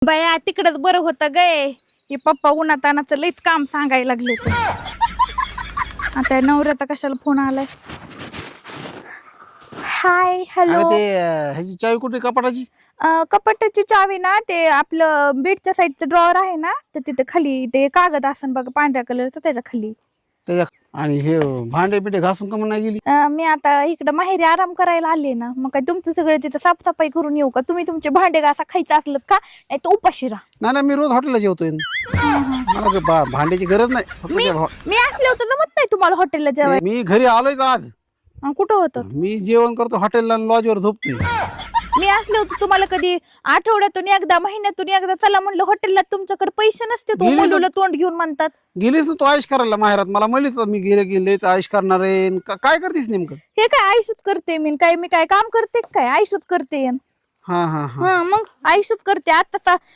बाया तिकडच बरं होतं गय. हे पप्पा उन्हातानाचं लईच काम सांगायला लागले ते. आता नवऱ्याचा कशाला फोन आलाय. Hi hello. ते ह्याची चावी कुठे कपाटाची? कपाटाची चावी ना ते आपलं बेडच्या साईडचं ड्रॉवर आहे ना तर तिथे खाली ते कागद असन बघा पांढऱ्या कलरचं त्याच्या खाली. त्याच्या आणि हे भांडे बिंडे घासून का म्हणून नाही गेली? मी आता इकडं माहेरी आराम करायला आले ना मग काय तुमचं सगळं तिथं साफसफाई करून येऊ का? तुम्ही तुमचे भांडे घासा खायचं असलं का नाही तर उपाशी राहा. नाही मी रोज हॉटेलला जेवतोय. मला भांड्याची गरज नाही. फक्त मी असले होतं जमत नाही तुम्हाला हॉटेलला जेवायला. मी घरी आलोयच आज. कुठं होतं? मी जेवण करतो हॉटेलला, लॉजवर झोपतोय. मी असले होते तुम्हाला कधी आठवड्यातून एकदा महिन्यातून एकदा चला म्हणलं हॉटेलला, तुमच्याकडे पैसे नसते तो मुलीला तोंड घेऊन म्हणतात. गेलीस ना तू आयुष करायला माहेरात? मला म्हणलीच मी गेलेच आयुष करणार आहे. काय करतेस नेमकं? हे काय आयुष्यात करते मी काय काम करते काय आयुष्यात करते. हा हा हा मग आयुष्यच करते. आता